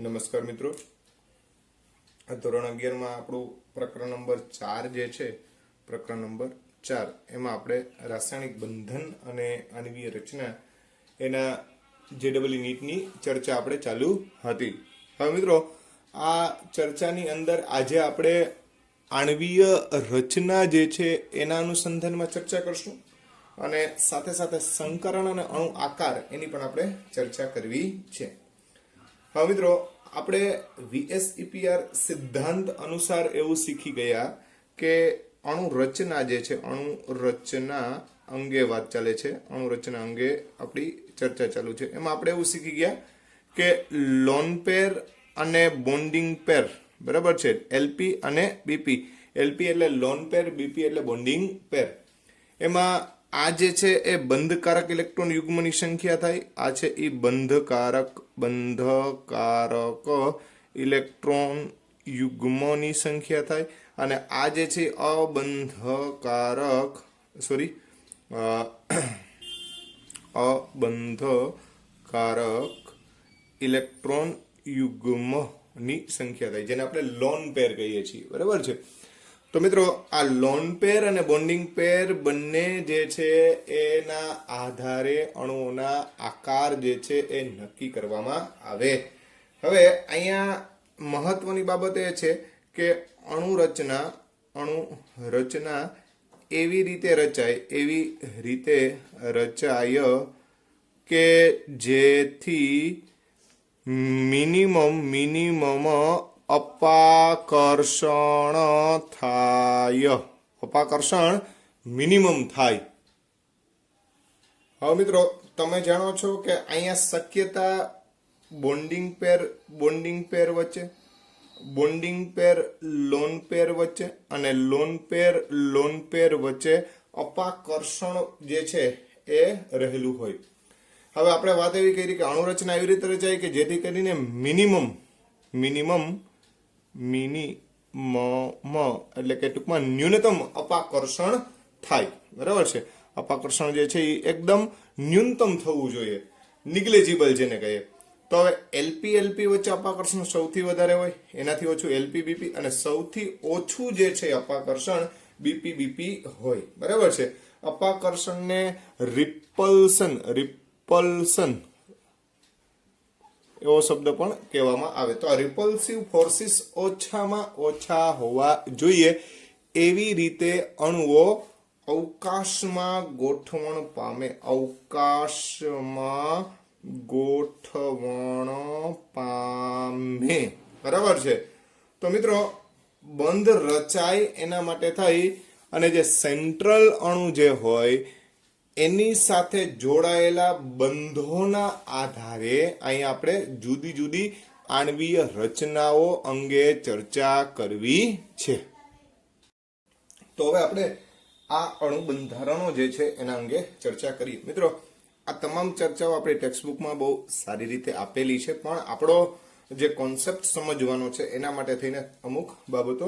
નમસ્કાર મિત્રો, આ ધોરણ 11 માં આપણું પ્રકરણ નંબર 4 જે છે, પ્રકરણ નંબર 4 એમાં આપણે રાસાયણિક બંધન અને આણ્વીય રચના એના જેડબલઈ નીટની ચર્ચા આપણે ચાલુ હતી. હવે મિત્રો, આ ચર્ચાની અંદર આજે આપણે આણ્વીય રચના જે છે એના અનુસંધાનમાં ચર્ચા કરશું અને સાથે સાથે સંકરણ અને અણુ આકાર એની પણ આપણે ચર્ચા કરવી છે. હવે મિત્રો, આપણે VSEPR સિદ્ધાંત અનુસાર એવું શીખી ગયા કે અણુ રચના જે છે, અણુ રચના અંગે વાત ચાલે છે, અણુ રચના અંગે આપણી ચર્ચા ચાલુ છે. એમાં આપણે એવું શીખી ગયા કે લોન પેર અને બોન્ડિંગ પેર, બરાબર છે, LP અને BP. LP એટલે લોન પેર, BP એટલે બોન્ડિંગ પેર. એમાં આ જે છે એ બંધકારક ઇલેક્ટ્રોન યુગ્મની સંખ્યા થાય. આ છે એ બંધકારક ઇલેક્ટ્રોન યુગ્મની સંખ્યા થાય અને આ જે છે અબંધકારક ઇલેક્ટ્રોન યુગ્મની સંખ્યા થાય, જેને આપણે લોન પેર કહીએ છીએ, બરાબર છે. તો મિત્રો, આ લોન પેર અને બોન્ડિંગ પેર બંને જે છે એના આધારે અણુઓના આકાર જે છે એ નક્કી કરવામાં આવે. હવે અહીંયા મહત્વની બાબત એ છે કે અણુ રચના એવી રીતે રચાય કે જેથી મિનિમમ અપાકર્ષણ મિનિમમ થાય. હવે મિત્રો, તમે જાણો છો કે અહીંયા શક્યતા બોન્ડિંગ પેર વચ્ચે, બોન્ડિંગ પેર લોન પેર વચ્ચે અને લોન પેર વચ્ચે અપાકર્ષણ જે છે એ રહેલું હોય. હવે આપણે વાત એવી કરી કે અણુ રચના એવી રીતે રચાય કે જેથી કરીને મિનિમમ એટલે કે ટૂંકમાં ન્યૂનતમ અપાકર્ષણ થાય, બરાબર છે. અપાકર્ષણ જે છે એ એકદમ ન્યૂનતમ થવું જોઈએ, નિગ્લેજિબલ જેને કહીએ. તો હવે LP વચ્ચે અપાકર્ષણ સૌથી વધારે હોય, એનાથી ઓછું LP-BP, અને સૌથી ઓછું જે છે અપાકર્ષણ BP હોય, બરાબર છે. અપાકર્ષણને રિપલ્સન એવો શબ્દ પણ કહેવામાં આવે. તો આ રિપલ્સિવ ફોર્સિસ ઓછામાં ઓછા હોવા જોઈએ, એવી રીતે અણુઓ અવકાશમાં ગોઠવણ પામે, બરાબર છે. તો મિત્રો, બંધ રચાય એના માટે થઈ અને જે સેન્ટ્રલ અણુ જે હોય એની સાથે જોડાયેલા બંધોના આધારે અહીંયા આપણે જુદી જુદી આણ્વીય રચનાઓ અંગે ચર્ચા કરવી છે. તો હવે આપણે આ અણુ બંધારણો જે છે એના અંગે ચર્ચા કરીએ. મિત્રો, આ તમામ ચર્ચાઓ આપણી ટેક્સ્ટબુકમાં બહુ સારી રીતે આપેલી છે, પણ આપણો જે કોન્સેપ્ટ સમજવાનો છે એના માટે થઈને અમુક બાબતો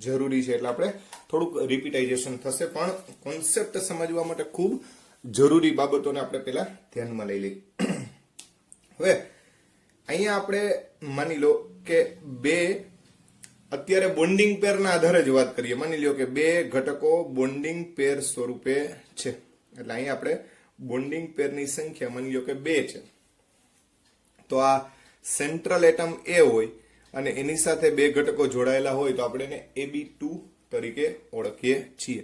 જરૂરી છે, એટલે આપણે થોડુંક રિપીટાઇઝેશન થશે, પણ કોન્સેપ્ટ સમજવા માટે ખૂબ જરૂરી બાબતોને આપણે પહેલા ધ્યાનમાં લઈ લઈએ. હવે અહીંયા આપણે માની લો કે અત્યારે બોન્ડિંગ પેરના આધારે જ વાત કરીએ. માની લો કે બે ઘટકો બોન્ડિંગ પેર સ્વરૂપે છે, એટલે અહીંયા આપણે બોન્ડિંગ પેરની સંખ્યા માની લો કે 2 છે. તો આ સેન્ટ્રલ એટમ A હોય અને એની સાથે બે ઘટકો જોડાયેલા હોય તો આપણે એને AB2 તરીકે ઓળખીએ છીએ.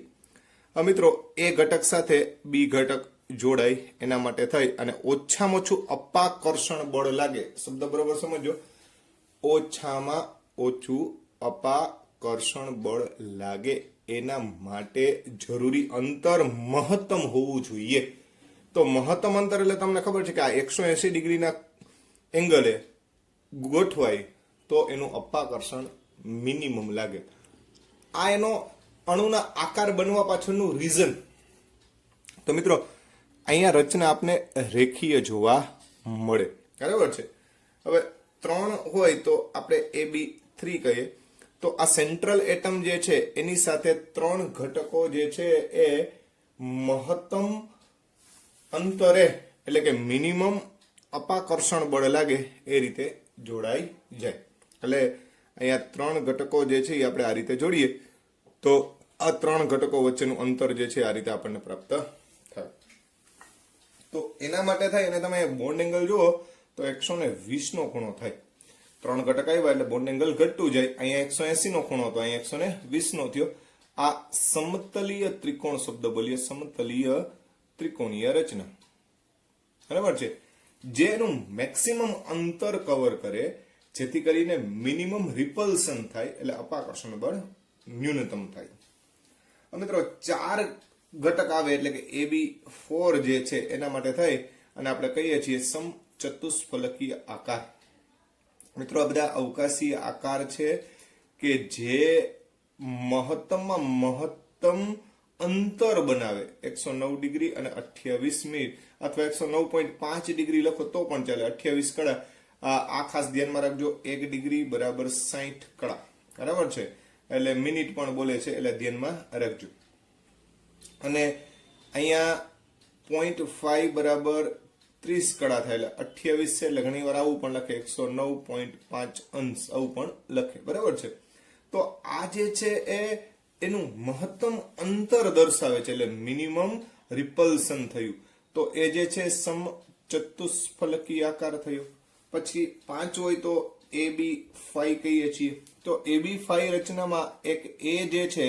હવે મિત્રો, A ઘટક સાથે B ઘટક જોડાય એના માટે થઈ અને ઓછામાં ઓછું અપાકર્ષણ બળ લાગે. શબ્દ બરોબર સમજો, ઓછામાં ઓછું અપાકર્ષણ બળ લાગે એના માટે જરૂરી અંતર મહત્તમ હોવું જોઈએ. તો મહત્તમ અંતર એટલે તમને ખબર છે કે આ 180 ડિગ્રીના એંગલે ગોઠવાય તો એનું અપાકર્ષણ મિનિમમ લાગે. આ એનો અણુના આકાર બનવા પાછળનું રીઝન. તો મિત્રો, અહીંયા રચના આપને રેખીય જોવા મળે, બરાબર છે. હવે 3 હોય તો આપણે AB3 કહીએ. તો આ સેન્ટ્રલ એટમ જે છે એની સાથે 3 ઘટકો જે છે એ મહત્તમ અંતરે એટલે કે મિનિમમ અપાકર્ષણ બળ લાગે એ રીતે જોડાઈ જાય. એટલે અહીંયા 3 ઘટકો જે છે એ આપણે આ રીતે જોડીએ તો આ 3 ઘટકો વચ્ચેનું અંતર જે છે આ રીતે આપણને પ્રાપ્ત થાય. તો એના માટે થાય અને તમે બોન્ડ એંગલ જુઓ તો 120 નો ખૂણો થાય. 3 ઘટક આવ્યા એટલે બોન્ડ એંગલ ઘટતું જાય. અહીંયા 180 નો ખૂણો હતો, અહીંયા 120 નો થયો. આ સમતલીય ત્રિકોણ શબ્દ બોલીએ, સમતલીય ત્રિકોણીય રચના, બરાબર છે, જેનું મેક્સિમમ અંતર કવર કરે જેથી કરીને મિનિમમ રિપલ્શન થાય એટલે અપાકર્ષણ બળ ન્યૂનતમ થાય. મિત્રો 4 ઘટક આવે એટલે કે AB4 જે છે એના માટે થાય અને આપણે કહીએ છીએ સમચતુષ્ફલકીય આકાર. મિત્રો આ બધા અવકાશી આકાર છે કે જે મહત્તમમાં મહત્તમ અંતર બનાવે 109 ડિગ્રી અને 28 મિનિટ અથવા 109.5 ડિગ્રી લખો તો પણ ચાલે. 28 કડા આ ખાસ ધ્યાનમાં રાખજો. 1 ડિગ્રી બરાબર 60 કડા, બરાબર છે, એટલે મિનિટ પણ બોલે છે એટલે ધ્યાનમાં રાખજો. અને અહીંયા 0.5 બરાબર 30 કડા થાય એટલે 28 છે એટલે ઘણી વાર આવું પણ લખે 109.5 અંશ આવું પણ લખે, બરાબર છે. તો આ જે છે એ એનું મહત્તમ અંતર દર્શાવે છે એટલે મિનિમમ રિપલ્શન થયું. તો એ જે છે સમચતુષ્ફલકીય આકાર થયો. પછી 5 હોય તો AB5 કહીએ છીએ. તો AB5 રચનામાં એક A જે છે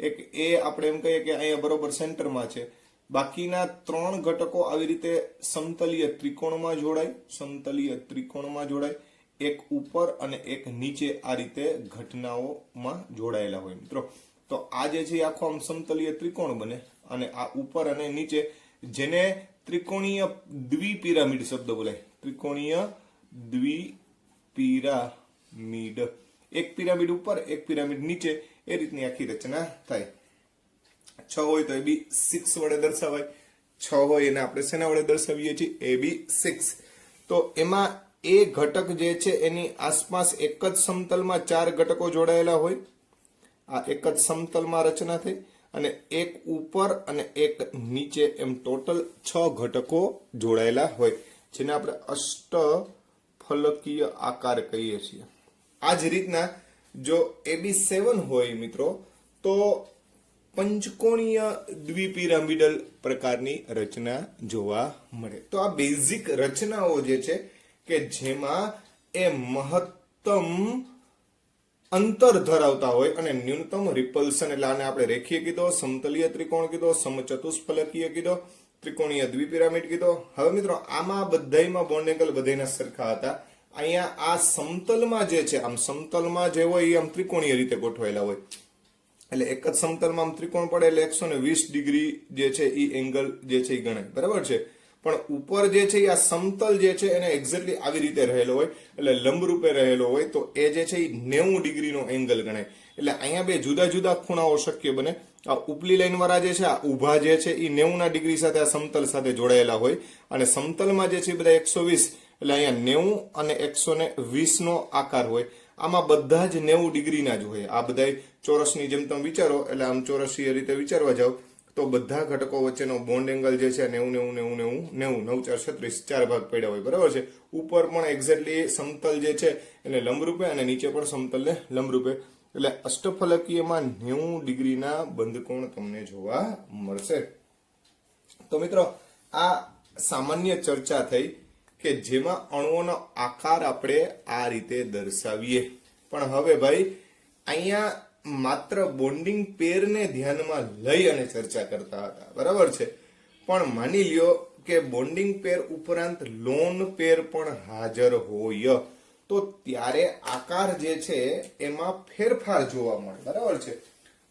એક A આપણે એમ કહીએ કે અહીંયા બરોબર સેન્ટરમાં છે. બાકીના 3 ઘટકો આવી રીતે સમતલીય ત્રિકોણમાં જોડાય, સમતલીય ત્રિકોણમાં જોડાય, એક ઉપર અને એક નીચે આ રીતે ઘટનાઓમાં જોડાયેલા હોય. મિત્રો તો આ જે છે આખો આમ સમતલીય ત્રિકોણ બને અને આ ઉપર અને નીચે જેને ત્રિકોણીય દ્વિપિરામિડ શબ્દ બોલાય. ત્રિકોણીય દ્વિપિરામિડ, એક પિરામિડ ઉપર એક પિરામિડ નીચે એ રીતની આખી રચના થાય. 6 હોય તો AB6 વડે દર્શાવાય. 6 હોય એને આપણે શેના વડે દર્શાવીએ છીએ? AB6. તો એમાં એ ઘટક જે છે એની આસપાસ એક જ સમતલમાં 4 ઘટકો જોડાયેલા હોય. આ એક જ સમતલમાં રચના થઈ અને એક ઉપર અને એક નીચે એમ ટોટલ 6 ઘટકો જોડાયેલા હોય જેને આપણે અષ્ટફલકીય આકાર કહીએ છીએ. આ જ રીતના જો AB7 હોય મિત્રો તો પંચકોણીય દ્વિપિરામિડલ પ્રકારની રચના જોવા મળે. તો આ બેઝિક રચનાઓ જે છે કે જેમાં એ મહત્તમ અંતર ધરાવતા હોય અને ન્યૂનતમ રિપલ્શન, એટલે આને આપણે રેખીય કીધો, સમતલીય ત્રિકોણ કીધો, સમચતુષ્ફલકીય કીધો, ત્રિકોણીય દ્વિપિરામિડ કીધો. હવે મિત્રો આમાં બધાયમાં બોન્ડ એંગલ બધાયના સરખા હતા. અહીંયા આ સમતલમાં જે છે આમ સમતલમાં જે હોય એ આમ ત્રિકોણીય રીતે ગોઠવાયેલા હોય એટલે એક જ સમતલમાં આમ ત્રિકોણ પડે એટલે 120 ડિગ્રી જે છે એ એંગલ જે છે એ ગણાય, બરાબર છે. પણ ઉપર જે છે આ સમતલ જે છે એને એક્ઝેક્ટલી આવી રીતે રહેલો હોય એટલે લંબરૂપે રહેલો હોય તો એ જે છે એ 90 ડિગ્રીનો એંગલ ગણાય. એટલે અહીંયા બે જુદા જુદા ખૂણાઓ શક્ય બને. આ ઉપલી લાઈન વાળા જે છે આ ઊભા જે છે એ 90 ડિગ્રી સાથે આ સમતલ સાથે જોડાયેલા હોય અને સમતલમાં જે છે એ બધા 120 એટલે અહીંયા 90 અને 120 નો આકાર હોય. આમાં બધા જ 90 ડિગ્રીના જ હોય. આ બધા ચોરસની જેમ તમે વિચારો એટલે આમ ચોરસીય રીતે વિચારવા જાવ તો બધા ઘટકો વચ્ચેનો બોન્ડ એંગલ જે છે 90 90 90 90 9 4 36 4 ભાગ પડ્યા હોય, બરાબર છે. ઉપર પણ એક્ઝેક્ટલી સમતલ જે છે એને લંબરૂપે અને નીચે પણ સમતલને લંબરૂપે એટલે અષ્ટફલકીયમાં 90 ડિગ્રીના બંધકોણ તમને જોવા મળશે. તો મિત્રો આ સામાન્ય ચર્ચા થઈ કે જેમાં અણુઓનો આકાર આપણે આ રીતે દર્શાવીએ. પણ હવે ભાઈ અહીંયા માત્ર બોન્ડિંગ પેરને ધ્યાનમાં લઈ અને ચર્ચા કરતા હતા, બરાબર છે. પણ માની લ્યો કે બોન્ડિંગ પેર ઉપરાંત લોન પેર પણ હાજર હોય તો ત્યારે આકાર જે છે એમાં ફેરફાર જોવા મળે, બરાબર છે.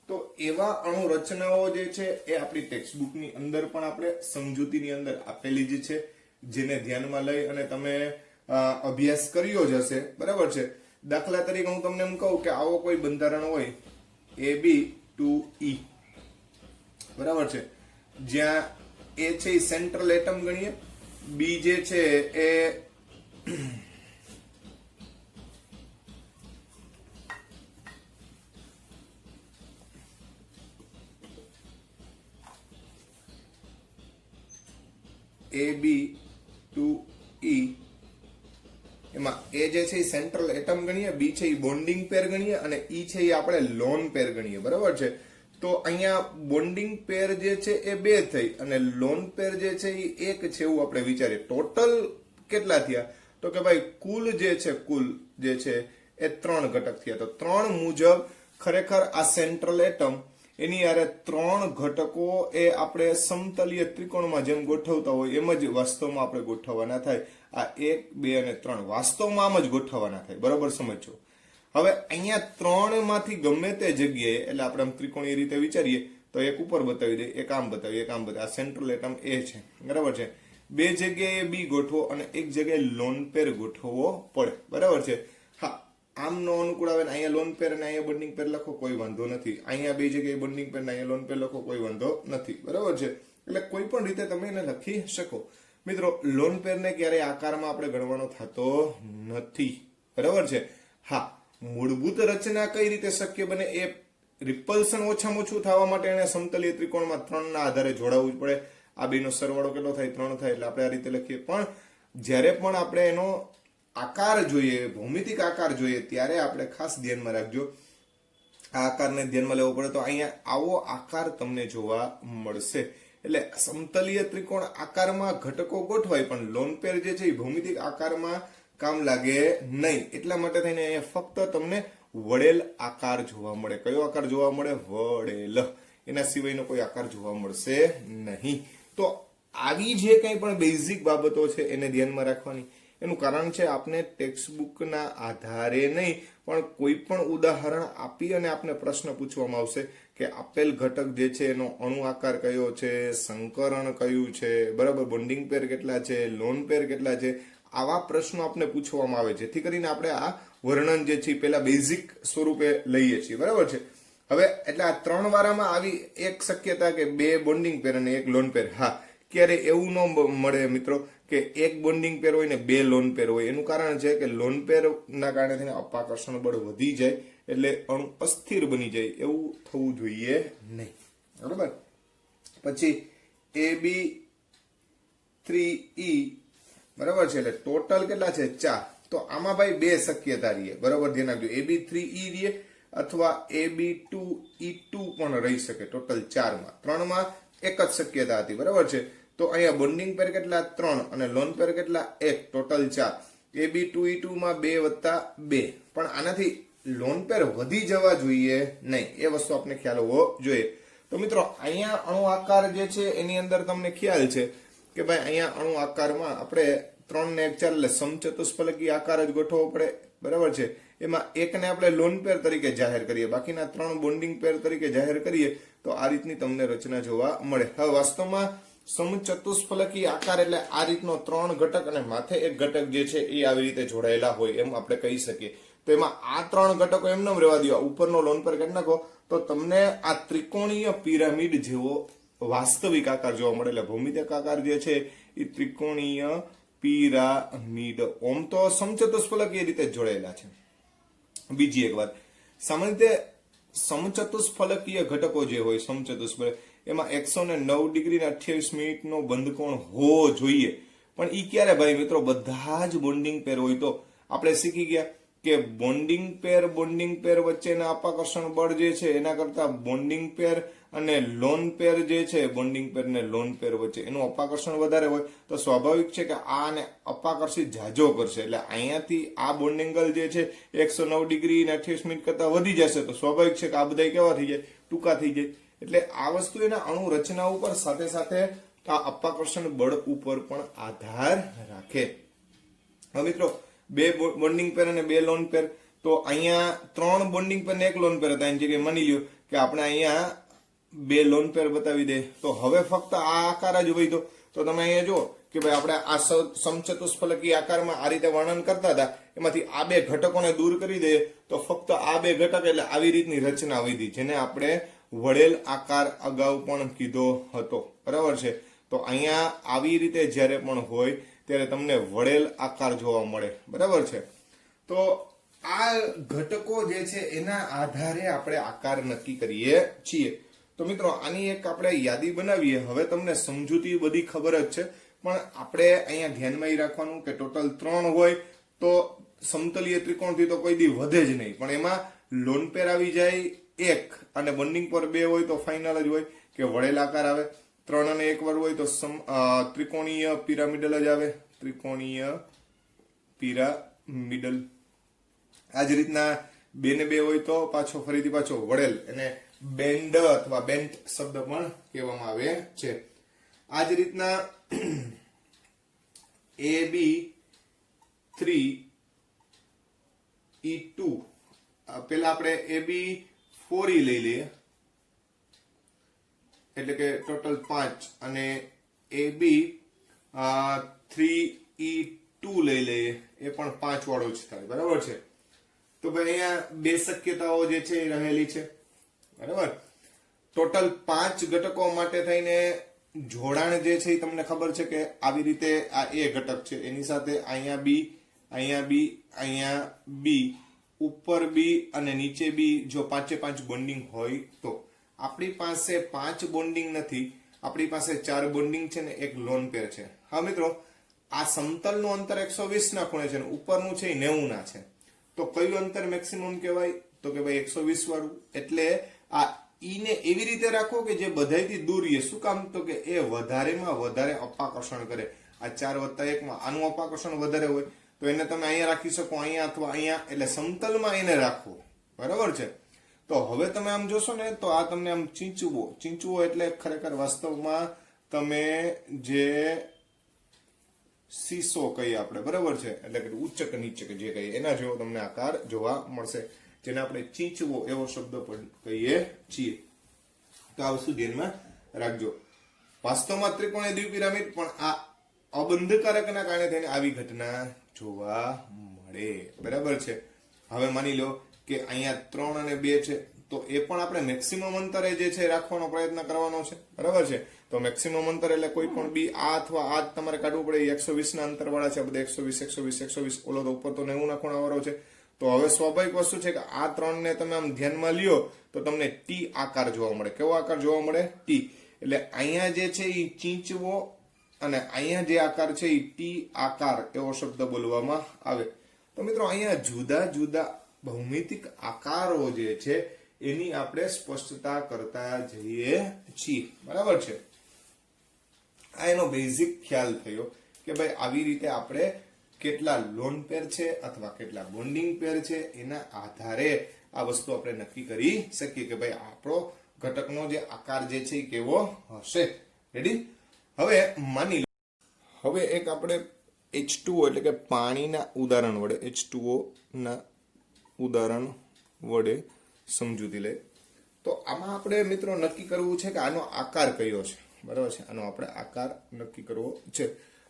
તો એવા અણુ રચનાઓ જે છે એ આપણી ટેક્સ્ટબુકની અંદર પણ આપણે સમજૂતીની અંદર આપેલી જ છે જેને ધ્યાનમાં લઈ અને તમે અભ્યાસ કર્યો જ હશે, બરાબર છે. દાખલા તરીકે હું તમને એમ કહું કે આવો કોઈ બંધારણ હોય AB2E, બરાબર છે, જ્યાં A છે એ સેન્ટ્રલ એટમ ગણીએ, B જે છે એ AB2E એમાં એ જે છે એ સેન્ટ્રલ એટમ ગણીએ, બી છે એ બોન્ડિંગ પેર ગણીએ અને ઈ છે એ આપણે લોન પેર ગણીએ. બરાબર છે. તો અહીંયા બોન્ડિંગ પેર જે છે એ 2 થઈ અને લોન પેર જે છે એ 1 છે એવું આપણે વિચારીએ. ટોટલ કેટલા થયા? તો કે ભાઈ કુલ જે છે એ 3 ઘટક થયા. તો 3 મુજબ ખરેખર આ સેન્ટ્રલ એટમ એની યારે 3 ઘટકો એ આપણે સમતલીય ત્રિકોણમાં જેમ ગોઠવતા હોય એમ જ વાસ્તવમાં આપણે ગોઠવવાના થાય. આ 1, 2 અને 3 વાસ્તવમાં આમ જ ગોઠવવાના થાય. બરોબર સમજો. હવે અહીંયા 3 માંથી ગમે તે જગ્યાએ, એટલે આપણે આમ ત્રિકોણીય રીતે વિચારીએ તો એક ઉપર બતાવી દે, એક આમ બતાવી, એક આમ બતાવી. આ સેન્ટ્રલ એટમ એ છે. બરાબર છે. 2 જગ્યાએ બી ગોઠવો અને એક જગ્યાએ લોન પેર ગોઠવવો પડે. બરાબર છે. હા, આમ નો અનુકૂળ આવે ને અહીંયા લોન પેર અને અહીંયા બોન્ડિંગ પેર લખો, કોઈ વાંધો નથી. અહીંયા 2 જગ્યાએ બોન્ડિંગ પેર અને અહીંયા લોન પેર લખો, કોઈ વાંધો નથી. બરાબર છે. એટલે કોઈ પણ રીતે તમે એને લખી શકો. મિત્રો, લોન પેર ને ક્યારેય આકારમાં આપણે ગણવાનો થતો નથી. બરાબર છે. હા, મૂળભૂત રચના કઈ રીતે શક્ય બને એ રિપલ્શન ઓછામાં ઓછું થવા માટે એને સમતલીય ત્રિકોણમાં 3 ના આધારે જોડાવવું જ પડે. આ બેનો સરવાળો કેટલો થાય? 3 થાય. એટલે આપણે આ રીતે લખીએ. પણ જ્યારે પણ આપણે એનો આકાર જોઈએ, ભૌમિતિક આકાર જોઈએ, ત્યારે આપણે ખાસ ધ્યાનમાં રાખજો, આ આકારને ધ્યાનમાં લેવો પડે. તો અહીંયા આવો આકાર તમને જોવા મળશે. એટલે સમતલીય ત્રિકોણ આકારમાં ઘટકો ગોઠવાય પણ લોન પેર જે છે એ ભૌમિતિક આકારમાં કામ લાગે નહીં. એટલા માટે થઈને અહીંયા ફક્ત તમને વળેલ આકાર જોવા મળે. કયો આકાર જોવા મળે? વળેલ. એના સિવાયનો કોઈ આકાર જોવા મળશે નહીં. તો આવી જે કંઈ પણ બેઝિક બાબતો છે એને ધ્યાનમાં રાખવાની. એનું કારણ છે આપને ટેક્સ્ટબુકના આધારે નહીં પણ કોઈ પણ ઉદાહરણ આપી અને આપને પ્રશ્ન પૂછવામાં આવશે કે આપેલ ઘટક જે છે એનો અણુ આકાર કયો છે, સંકરણ કયું છે, બરાબર, બોન્ડિંગ પેર કેટલા છે, લોન પેર કેટલા છે, આવા પ્રશ્નો આપને પૂછવામાં આવે, જેથી કરીને આપણે આ વર્ણન જે છે પેલા બેઝિક સ્વરૂપે લઈએ છીએ. બરાબર છે. હવે એટલે આ 3 વારામાં આવી એક શક્યતા કે 2 બોન્ડિંગ પેર અને 1 લોન પેર. હા, ક્યારે એવું ન મળે મિત્રો કે 1 બોન્ડિંગ પેર હોય ને 2 લોન પેર હોય. એનું કારણ છે કે લોન પેર ના કારણે થઈને અપાકર્ષણ બળ વધી જાય એટલે અણુ અસ્થિર બની જાય. એવું થવું જોઈએ નહીં. બરાબર. પછી AB3E, બરાબર છે. એટલે ટોટલ કેટલા છે? 4. તો આમાં ભાઈ 2 શક્યતા રહીએ. બરાબર, ધ્યાન રાખજો. AB3E રહીએ અથવા AB2E2 પણ રહી શકે. ટોટલ 4 માં 3 માં એક જ શક્યતા હતી. બરાબર છે. તો અહીંયા બોન્ડિંગ પેર કેટલા? 3 અને લોન પેર કેટલા? 1. ટોટલ 4. AB2E2 માં 2 વત્તા 2. પણ આનાથી લોન પેર વધી જવા જોઈએ નહીં. એ વસ્તુ આપણે ખ્યાલ હોવો જોઈએ. તો મિત્રો, અહીંયા અણુ આકાર જે છે એની અંદર તમને ખ્યાલ છે કે ભાઈ અહીંયા અણુ આકારમાં આપણે 3 ને 1 4 એટલે સમચતુષ્ફલકી આકાર જ ગોઠવવો પડે. બરાબર છે. એમાં એકને આપણે લોન પેર તરીકે જાહેર કરીએ, બાકીના 3 બોન્ડિંગ પેર તરીકે જાહેર કરીએ તો આ રીતની તમને રચના જોવા મળે. હવે વાસ્તવમાં સમચતુષ્ફલકી આકાર એટલે આ રીતનો 3 ઘટક અને માથે એક ઘટક જે છે એ આવી રીતે જોડાયેલા હોય એમ આપણે કહી શકીએ. તો એમાં આ 3 ઘટકો એમને રહેવા દો, ઉપરનો લોન પેર કાઢી નાખો તો તમને આ ત્રિકોણીય પિરામિડ જેવો વાસ્તવિક આકાર જોવા મળે. એટલે ભૌમિતિક આકાર જે છે એ ત્રિકોણીય પિરામિડ. ઓમ તો સમચતુષ્ફલકીય રીતે જોડાયેલા છે. બીજી એક વાત, સામાન્ય રીતે સમચતુષ્ફલકીય ઘટકો જે હોય સમચતુષ્ફલક એમાં 109 ડિગ્રી અને 28 મિનિટનો બંધકોણ હોવો જોઈએ. પણ ઈ ક્યારે ભાઈ મિત્રો? બધા જ બોન્ડિંગ પેર હોય. તો આપણે શીખી ગયા કે બોન્ડિંગ પેર વચ્ચેના અપાકર્ષણ બળ જે છે એના કરતા બોન્ડિંગ પેર અને લોન પેર જે છે, બોન્ડિંગ પેર ને લોન પેર વચ્ચે એનું અપાકર્ષણ વધારે હોય તો સ્વાભાવિક છે કે આને અપાકર્ષિત જાજો કરશે. એટલે અહીંયાથી આ બોન્ડ એંગલ જે છે 109 ડિગ્રી અને 28 મિનિટ કરતા વધી જશે તો સ્વાભાવિક છે કે આ બધા કેવા થઈ જાય? ટૂંકા થઈ જાય. એટલે આ વસ્તુ એના અણુ રચના ઉપર સાથે સાથે આ અપાકર્ષણ બળ ઉપર પણ આધાર રાખે. હવે મિત્રો, 2 બોન્ડિંગ પેર અને 2 લોન પેર. તો અહીંયા 3 બોન્ડિંગ પેર ને 1 લોન પેર હતા. એની જગ્યાએ માની લ્યો કે આપણે અહીંયા 2 લોન પેર બતાવી દે તો હવે ફક્ત આ આકાર જ વધ્યો. તો તમે અહીંયા જુઓ કે ભાઈ આપણે આ સમચતુષ્ફલકી આકારમાં આ રીતે વર્ણન કરતા હતા, એમાંથી આ 2 ઘટકોને દૂર કરી દઈએ તો ફક્ત આ 2 ઘટક એટલે આવી રીતની રચના વધી, જેને આપણે વળેલ આકાર અગાઉ પણ કીધો હતો. બરાબર છે. તો અહીંયા આવી રીતે જ્યારે પણ હોય ત્યારે તમને વળેલ આકાર જોવા મળે. બરાબર છે. તો આ ઘટકો જે છે એના આધારે આપણે આકાર નક્કી કરીએ છીએ. તો મિત્રો, આની એક આપણે યાદી બનાવીએ. હવે તમને સમજૂતી બધી ખબર જ છે પણ આપણે અહીંયા ધ્યાનમાં એ રાખવાનું કે ટોટલ 3 હોય તો સમતલીય ત્રિકોણથી તો કોઈ દી વધે જ નહીં, પણ એમાં લોન પેર આવી જાય 1 અને બોન્ડિંગ પર 2 હોય તો ફાઇનલ જ હોય કે વળેલ આકાર આવે. 3 અને 1 વાર હોય તો ત્રિકોણીય પિરામિડલ જ આવે, ત્રિકોણીય પિરામિડલ. આ જ રીતના 2 ને 2 હોય તો ફરીથી પાછો વળેલ, એને બેન્ડ અથવા બેન્ટ શબ્દ પણ કહેવામાં આવે છે. આ જ રીતના AB3E2, પેલા આપણે AB4E લઈ લઈએ એટલે કે ટોટલ 5 અને AB3E2 લઈ લઈએ એ પણ 5 વાળો જ થાય, બરાબર છે. તો ભાઈ અહીંયા બે શક્યતાઓ જે છે એ રહેલી છે, બરાબર. ટોટલ 5 ઘટકો માટે થઈને જોડાણ જે છે એ તમને ખબર છે કે આવી રીતે આ A ઘટક છે એની સાથે અહીંયા B, અહીંયા B, અહીંયા B, ઉપર B અને નીચે B, જો 5 બોન્ડિંગ હોય તો. આપણી પાસે 5 બોન્ડિંગ નથી, આપણી પાસે 4 બોન્ડિંગ છે ને એક લોન પેર છે. હા મિત્રો, આ સમતલનું અંતર 120 ના ખૂણે છે ને ઉપરનું છે એ 90 ના છે, તો કયું અંતર મેક્સિમમ કહેવાય? તો કે ભાઈ 120 વાળું. એટલે આ ઈ ને એવી રીતે રાખો કે જે બધાયથી દૂર રહે. શું કામ? તો કે એ વધારેમાં વધારે અપાકર્ષણ કરે. આ 4 + 1 માં આનું અપાકર્ષણ વધારે હોય તો એને તમે અહીંયા રાખી શકો, અહીંયા અથવા અહીંયા, એટલે સમતલમાં એને રાખવો, બરાબર છે. તો હવે તમે આમ જોશો ને તો આ તમને આમ ચીંચવો એટલે ખરેખર વાસ્તવમાં તમે જે સીસો કહીએ આપણે, બરાબર છે, એટલે કે ઉચ્ચ કે નીચે કે જે કહીએ એના જેવો તમને આકાર જોવા મળશે, જેને આપણે ચીંચવો એવો શબ્દ પણ કહીએ છીએ. તો આ વસ્તુ ધ્યાનમાં રાખજો. વાસ્તવમાં ત્રિકોણીય દ્વિપિરામિડ પણ આ અબંધકારકના કારણે થઈને આવી ઘટના જોવા મળે, બરાબર છે. હવે માની લો કે અહીંયા 3 અને 2 છે તો એ પણ આપણે મેક્સિમમ અંતરે જે છે રાખવાનો પ્રયત્ન કરવાનો છે, બરાબર છે. તો મેક્સિમમ અંતર એટલે કોઈ પણ બી આ અથવા આ જ તમારે કાઢવું પડે. 120 ના અંતર વાળા છે બધા, 120, ઓલો તો ઉપર તો 90 ના ખૂણા વાળો છે. તો હવે સ્વાભાવિક વસ્તુ છે કે આ 3 ને તમે આમ ધ્યાનમાં લ્યો તો તમને ટી આકાર જોવા મળે. કેવો આકાર જોવા મળે? ટી. એટલે અહીંયા જે છે એ ચીંચવો અને અહીંયા જે આકાર છે એ ટી આકાર એવો શબ્દ બોલવામાં આવે. તો મિત્રો અહીંયા જુદા જુદા ભૌમિતિક આકારો જે છે એની આપણે સ્પષ્ટતા કરતા જઈએ છીએ, બરાબર છે. આ એનો બેઝિક ખ્યાલ થયો કે ભાઈ આવી રીતે આપણે કેટલા લોન પેર છે અથવા કેટલા બોન્ડિંગ પેર છે એના આધારે આ વસ્તુ આપણે નક્કી કરી શકીએ કે ભાઈ આપણો ઘટકનો જે આકાર જે છે એ કેવો હશે. રેડી? હવે માની લો, હવે એક આપણે H2O એટલે કે પાણીના ઉદાહરણ વડે, H2O ના ઉદાહરણ વડે સમજૂતી લે. તો આમાં આપણે મિત્રો નક્કી કરવું છે કે આનો આકાર કયો છે, બરાબર છે. આનો આપણે આકાર નક્કી કરવો છે,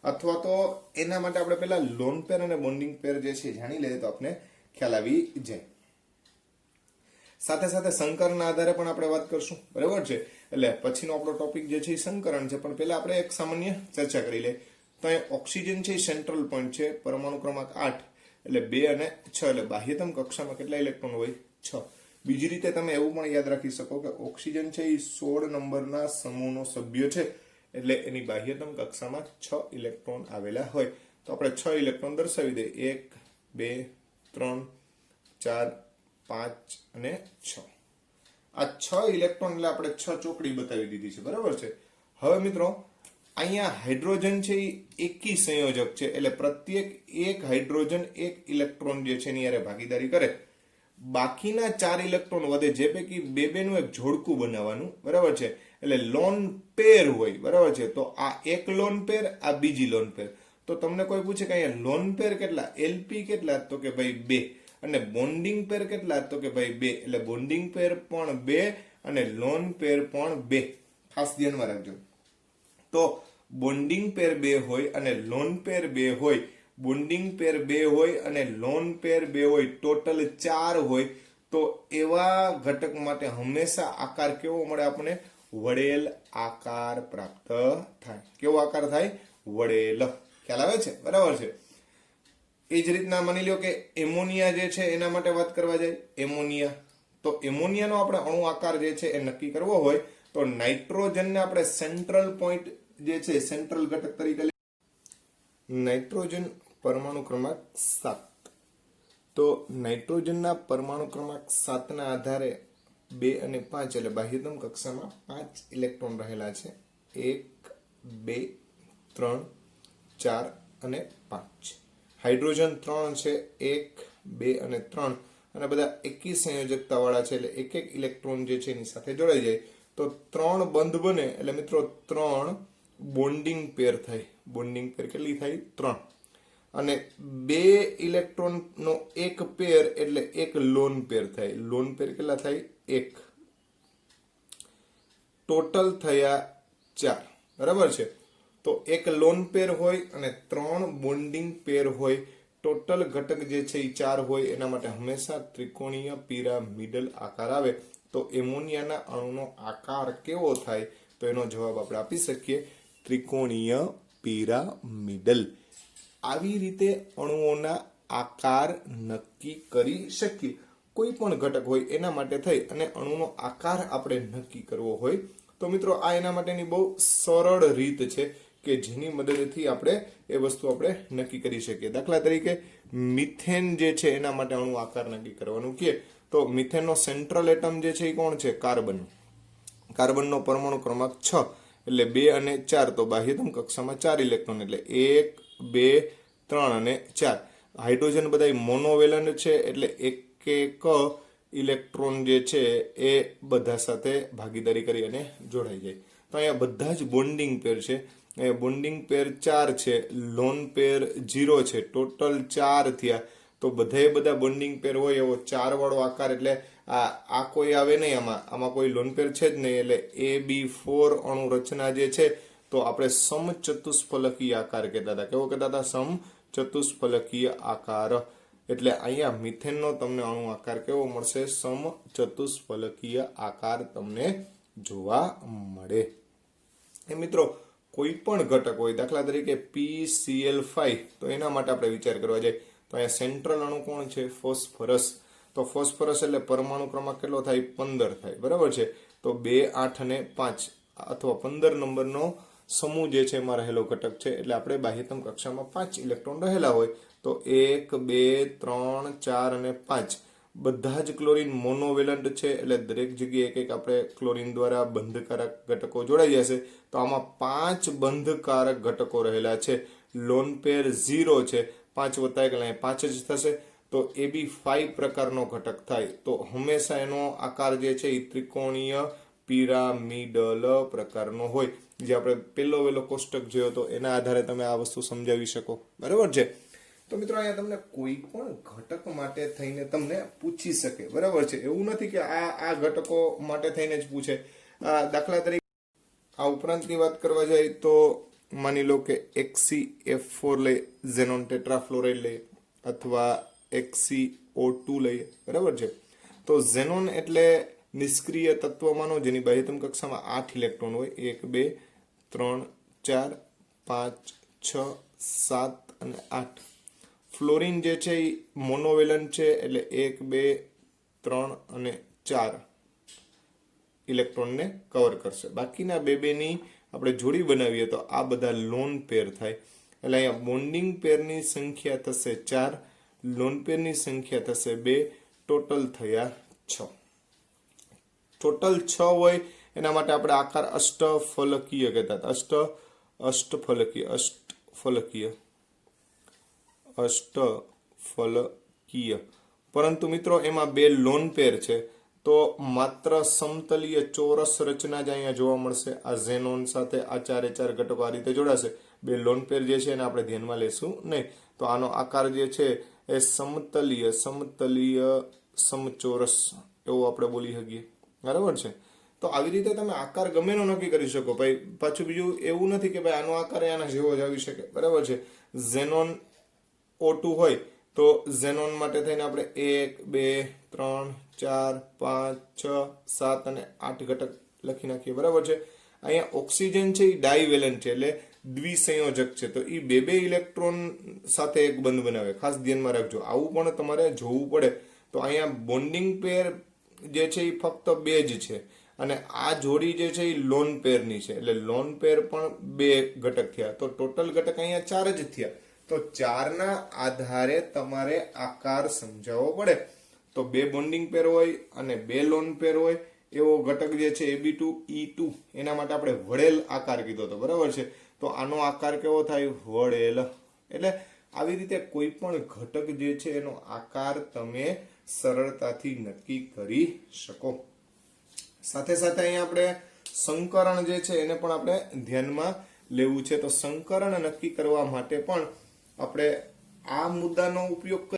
અથવા તો એના માટે આપણે પેલા લોન પેર અને બોન્ડિંગ પેર જે છે જાણી લઈએ તો આપણે ખ્યાલ આવી જાય. સાથે સાથે સંકરના આધારે પણ આપણે વાત કરશું, બરાબર છે. એટલે પછીનો આપણો ટોપિક જે છે એ સંકરણ છે, પણ પેલા આપણે એક સામાન્ય ચર્ચા કરી લઈએ. તો અહીં ઓક્સિજન છે એ સેન્ટ્રલ પોઈન્ટ છે, પરમાણુ ક્રમાંક 8 એટલે 2 અને 6, એટલે બાહ્યતમ કક્ષામાં કેટલા ઇલેક્ટ્રોન હોય? 6. બીજી રીતે તમે એવું પણ યાદ રાખી શકો કે ઓક્સિજન છે એ 16 નંબરના સમૂહનો સભ્ય છે, એટલે એની બાહ્યતમ કક્ષામાં 6 ઇલેક્ટ્રોન આવેલા હોય. તો આપણે 6 ઇલેક્ટ્રોન દર્શાવી દઈએ, 1, 2, 3, 4, 5 અને 6. આ 6 ઇલેક્ટ્રોન એટલે આપણે 6 ચોકડી બતાવી દીધી છે, બરાબર છે. હવે મિત્રો અહીંયા હાઇડ્રોજન છે એ એકી સંયોજક છે, એટલે પ્રત્યેક એક હાઇડ્રોજન એક ઇલેક્ટ્રોન જે છે એની હારે ભાગીદારી કરે. બાકીના 4 ઇલેક્ટ્રોન વધે, જે પૈકી બે નું એક જોડકું બનાવવાનું, બરાબર છે. એટલે લોન પેર હોય, બરાબર છે. તો આ એક લોન પેર, આ બીજી લોન પેર. તો તમને કોઈ પૂછે કે અહીંયા લોન પેર કેટલા, એલપી કેટલા, તો કે ભાઈ 2, અને બોન્ડિંગ પેર કેટલા, તો કે ભાઈ 2. એટલે બોન્ડિંગ પેર પણ 2 અને લોન પેર પણ 2. ખાસ ધ્યાનમાં રાખજો. તો બોન્ડિંગ પેર 2 હોય અને લોન પેર 2 હોય, બોન્ડિંગ પેર 2 હોય અને લોન પેર 2 હોય, ટોટલ 4 હોય, તો એવા ઘટક માટે હંમેશા આકાર કેવો મળે આપણને? વળેલ આકાર પ્રાપ્ત થાય. કેવો આકાર થાય? વળેલ. ખ્યાલ આવે છે? બરાબર છે. એ જ રીતના માની લો કે એમોનિયા જે છે એના માટે વાત કરવા જાય, એમોનિયા. તો એમોનિયાનો આપણે અણુ આકાર જે છે એ નક્કી કરવો હોય તો નાઇટ્રોજનને આપણે સેન્ટ્રલ પોઈન્ટ જે છે સેન્ટ્રલ ઘટક તરીકે નાઇટ્રોજન પરમાણુ ક્રમાંક 7. તો નાઇટ્રોજનના પરમાણુ ક્રમાંક 7 ના આધારે 2 અને 5 એટલે બાહ્યતમ કક્ષામાં 5 ઇલેક્ટ્રોન રહેલા છે. 1, 2, 3, 4 અને 5. હાઇડ્રોજન 3 છે. 1, 2 અને 3 અને બધા એકી સંયોજકતા વાળા છે એટલે એક એક ઇલેક્ટ્રોન જે છે એની સાથે જોડાઈ જાય તો 3 બંધ બને એટલે મિત્રો 3 બોન્ડિંગ પેર થાય. બોન્ડિંગ પેર કેટલી થાય? 3. અને 2 ઇલેક્ટ્રોન નો એક પેર એટલે એક લોન પેર થાય. લોન પેર કેટલા થાય? 1. ટોટલ થયા 4. બરાબર છે. તો એક લોન પેર હોય અને 3 બોન્ડિંગ પેર હોય. ટોટલ ઘટક જે છે એ 4 હોય. એના માટે હંમેશા ત્રિકોણીય પિરામિડલ આકાર આવે. તો એમોનિયાના અણુનો આકાર કેવો થાય? તો એનો જવાબ આપણે આપી શકીએ ત્રિકોણીય પિરામિડલ. આવી રીતે અણુઓના આકાર નક્કી કરી શકીએ. કોઈ પણ ઘટક હોય એના માટે થઈ અને અણુનો આકાર આપણે નક્કી કરવો હોય તો મિત્રો આ એના માટેની બહુ સરળ રીત છે કે જેની મદદથી આપણે એ વસ્તુ આપણે નક્કી કરી શકીએ. દાખલા તરીકે મિથેન જે છે એના માટે અણુ આકાર નક્કી કરવાનું કે તો મિથેનનો સેન્ટ્રલ એટમ જે છે એ કોણ છે? કાર્બન. કાર્બનનો પરમાણુ ક્રમાંક 6 એટલે 2 અને 4 તો બાહ્યતમ કક્ષામાં 4 ઇલેક્ટ્રોન એટલે 1, 2, 3 અને 4. હાઇડ્રોજન બધા મોનોવેલન્ટ છે એટલે એક એક ઇલેક્ટ્રોન જે છે એ બધા સાથે ભાગીદારી કરી અને જોડાઈ જાય. તો અહીંયા બધા જ બોન્ડિંગ પેર છે. બોન્ડિંગ પેર 4 છે. લોન પેર 0 છે. ટોટલ 4 થયા. તો બધા બોન્ડિંગ પેર હોય એવો 4 વાળો આકાર એટલે આ કોઈ આવે નહીં. આમાં કોઈ લોન પેર છે જ નહીં એટલે AB4 અણુ રચના જે છે તો આપણે સમચતુષ્ફલકીય આકાર કહેતા હતા. કેવો કહેતા હતા? સમચતુષ્ફલકીય આકાર. એટલે અહીંયા મિથેનનો તમને અણુ આકાર કેવો મળશે? સમચતુષ્ફલકીય આકાર તમને જોવા મળે. એ મિત્રો કોઈ પણ ઘટક હોય દાખલા તરીકે PCl5 તો એના માટે આપણે વિચાર કરવા જાય તો અહીંયા સેન્ટ્રલ અણુ કોણ છે? ફોસ્ફરસ. તો ફોસ્ફરસ એટલે પરમાણુ ક્રમાંક કેટલો થાય? 15 થાય. બરાબર છે. તો 2, 8 અને 5 અથવા 15 નંબરનો સમૂહ જે છે એમાં રહેલો ઘટક છે એટલે આપણે બાહ્યતમ કક્ષામાં 5 ઇલેક્ટ્રોન રહેલા હોય તો 1, 2, 3, 4 અને 5 બધા જ ક્લોરીન મોનોવેલન્ટ છે એટલે દરેક જગ્યાએ એક એક આપણે ક્લોરીન દ્વારા બંધકારક ઘટકો જોડાઈ જશે. તો આમાં 5 બંધકારક ઘટકો રહેલા છે. લોન પેર 0 છે. 5 વત્તા 1 એટલે 5 જ થશે. તો AB5 પ્રકારનો ઘટક થાય. તો હંમેશા એનો આકાર જે છે એ ત્રિકોણીય પિરામિડલ પ્રકારનો હોય. જે આપણે પહેલો કોષ્ટક જોયો તો એના આધારે તમે આ વસ્તુ સમજાવી શકો. બરાબર છે. તો મિત્રો અહીંયા તમને કોઈ પણ ઘટક માટે થઈને તમને પૂછી શકે. બરાબર છે. એવું નથી કે આ ઘટકો માટે થઈને જ પૂછે. દાખલા તરીકે આ ઉપરાંતની વાત કરવા જાય તો માની લો કે HCF4 લઈએ, ઝેનોન ટેટ્રાફ્લોરાઇડ લઈએ અથવા HCO2 લઈએ. બરાબર છે. તો ઝેનોન એટલે નિષ્ક્રિય તત્વમાંનો જેની બાહ્યતમ કક્ષામાં 8 ઇલેક્ટ્રોન હોય. 1, 2, 3, 4, 5, 6, 7 અને 8. ફ્લોરિન જે છે એ મોનોવેલન્ટ છે એટલે 1, 2, 3 અને 4 ઇલેક્ટ્રોનને કવર કરશે. બાકીના બે ની આપણે જોડી બનાવીએ તો આ બધા લોન પેર થાય. એટલે અહીંયા બોન્ડિંગ પેરની સંખ્યા થશે 4, લોન પેરની સંખ્યા થશે 2, ટોટલ થયા 6. ટોટલ 6 હોય એના માટે આપણે આકાર અષ્ટફલકીય કહેતા હતા. અષ્ટફલકીય. પરંતુ મિત્રો એમાં 2 લોન પેર છે તો માત્ર સમતલીય ચોરસ રચના જ અહીંયા જોવા મળશે. આ ઝેનોન સાથે આ 4 ઘટકો આ રીતે જોડાશે. 2 લોન પેર જે છે એને આપણે ધ્યાનમાં લેશું નહીં. તો આનો આકાર જે છે એ સમતલીય સમચોરસ એવું આપણે બોલી શકીએ. બરાબર છે. તો આવી રીતે તમે આકાર ગમે નો નક્કી કરી શકો. ભાઈ પાછું બીજું એવું નથી કે ભાઈ આનો આકાર આના જેવો જ આવી શકે. બરાબર છે. ઝેનોન O2 હોય તો ઝેનોન માટે થઈને આપણે 1, 2, 3, 4, 5, 6, 7 અને 8 ઘટક લખી નાખીએ. બરાબર છે. અહીંયા ઓક્સિજન છે એ ડાયવેલેન્ટ છે એટલે દ્વિસંયોજક છે તો એ બે ઇલેક્ટ્રોન સાથે એક બંધ બનાવે. ખાસ ધ્યાનમાં રાખજો. આવું પણ તમારે જોવું પડે. તો અહીંયા બોન્ડિંગ પેર જે છે એ ફક્ત 2 જ છે અને આ જોડી જે છે એ લોન પેરની છે એટલે લોન પેર પણ 2 ઘટક થયા. તો ટોટલ ઘટક અહીંયા 4 જ થયા. તો 4 ના આધારે તમારે આકાર સમજાવવો પડે. તો 2 બોન્ડિંગ પેર હોય અને 2 લોન પેર હોય એવો ઘટક જે છે AB2 E2 એના માટે આપણે વળેલ આકાર કીધો હતો, બરાબર છે. તો આનો આકાર કેવો થાય? વળેલ. એટલે આવી રીતે કોઈ પણ ઘટક જે છે એનો આકાર તમે સરળતાથી નક્કી કરી શકો. સાથે સાથે અહીંયા આપણે સંકરણ જે છે એને પણ આપણે ધ્યાનમાં લેવું છે. તો સંકરણ નક્કી કરવા માટે પણ આપણે આ મુદ્દાનો ઉપયોગ